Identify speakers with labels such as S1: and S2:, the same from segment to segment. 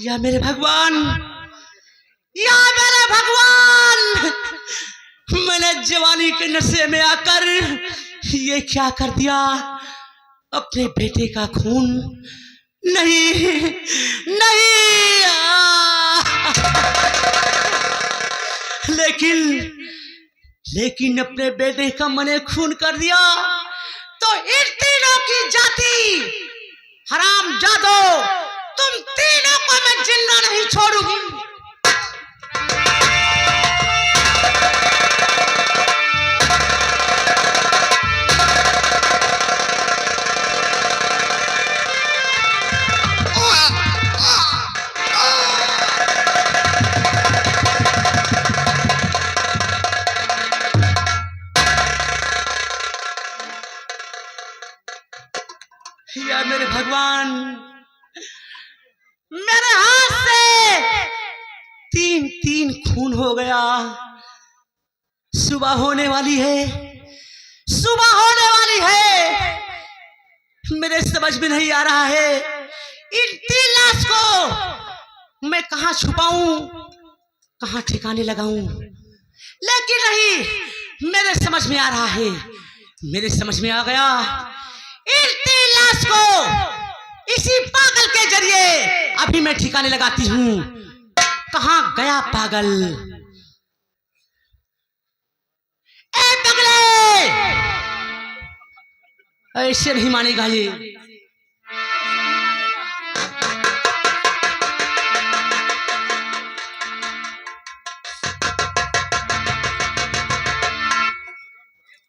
S1: या मेरे भगवान, या मेरे भगवान, मैंने जवानी के नशे में आकर ये क्या कर दिया? अपने बेटे का खून नहीं नहीं लेकिन अपने बेटे का मैंने खून कर दिया तो इन तीनों की जाति हरामजादो, तुम तीनों को मैं जिंदा नहीं छोड़ूंगी। या मेरे भगवान, मेरे हाथ से तीन तीन खून हो गया। सुबह होने वाली है, सुबह होने वाली है। मेरे समझ में नहीं आ रहा है इन तीन लाश को मैं कहां छुपाऊं, कहां ठिकाने लगाऊं। लेकिन नहीं, मेरे समझ में आ रहा है, मेरे समझ में आ गया। इन तीन लाश को इसी पागल के जरिए अभी मैं ठिकाने लगाती हूं। कहां गया पागल? ए पगले, ऐसे नहीं मानेगा ये।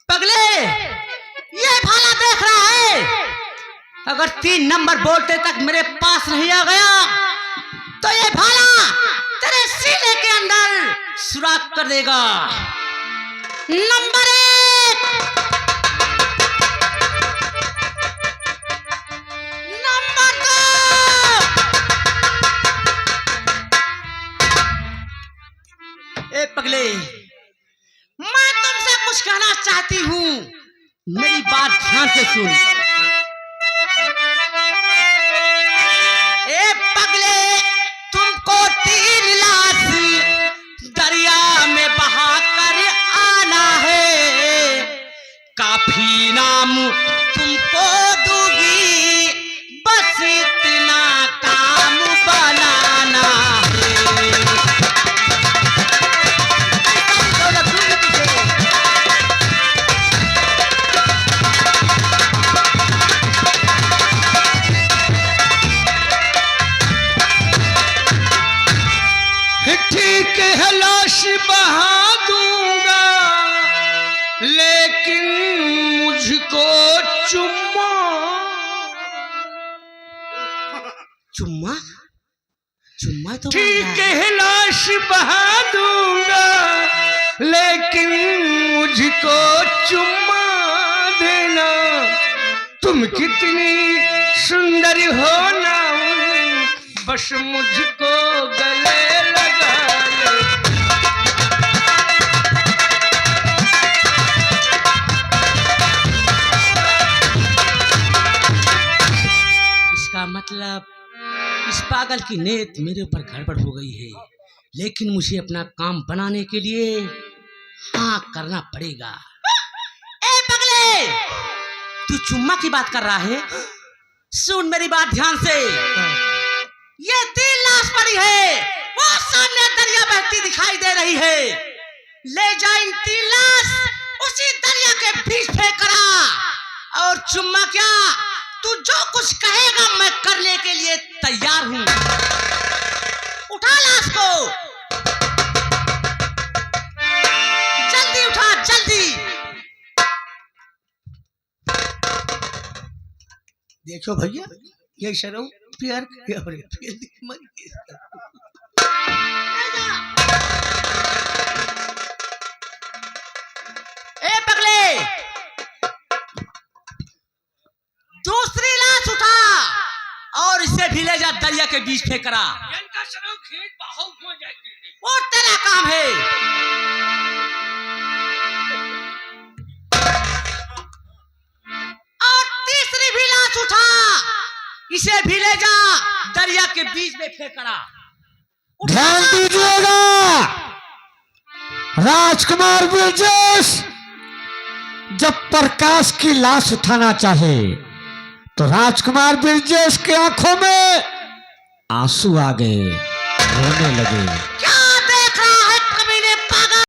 S1: पगले, ये भाला देख रहा है, अगर 3 नंबर बोलते तक मेरे पास नहीं आ गया तो ये भाला तेरे सीने के अंदर सुराख कर देगा। Number 1, number 2। ए पगले, मैं तुमसे कुछ कहना चाहती हूं, मेरी बात ध्यान से सुन। ए पगले, तुमको 3 लाश दरिया में बहाकर आना है। काफी नाम तुमको दूंगी, बस इतना काम बनाना है।
S2: ठीक है, लाश बहा दूंगा, लेकिन मुझको चुम्मा।
S1: चुम्मा? चुम्मा तो
S2: ठीक है, लाश बहा दूंगा, लेकिन मुझको चुम्मा देना। तुम कितनी सुंदर हो ना, बस मुझको गले लगा ले।
S1: इसका मतलब इस पागल की नीयत मेरे ऊपर गड़बड़ हो गई है, लेकिन मुझे अपना काम बनाने के लिए हाँ करना पड़ेगा। ए पगले, तू चुम्मा की बात कर रहा है? सुन मेरी बात ध्यान से। ये 3 लाश पड़ी है, वो सामने दरिया बहती दिखाई दे रही है। ले जा इन 3 लाश उसी दरिया के बीच फेंक करा। और चुम्मा क्या, तू जो कुछ कहेगा मैं करने के लिए तैयार हूं। उठा लाश को, जल्दी उठा, जल्दी। देखो भैया, ये शर्म प्यार ए पगले, दूसरी लाश उठा और इसे भी ले जा दरिया के बीच फेंक करा। वो तेरा काम है। और तीसरी भी लाश उठा, इसे भी ले ले जा दरिया के बीच में फेंकना।
S3: ध्यान दीजिएगा, राजकुमार ब्रजेश जब प्रकाश की लाश उठाना चाहे तो राजकुमार ब्रजेश की आंखों में आंसू आ गए, रोने लगे।
S1: क्या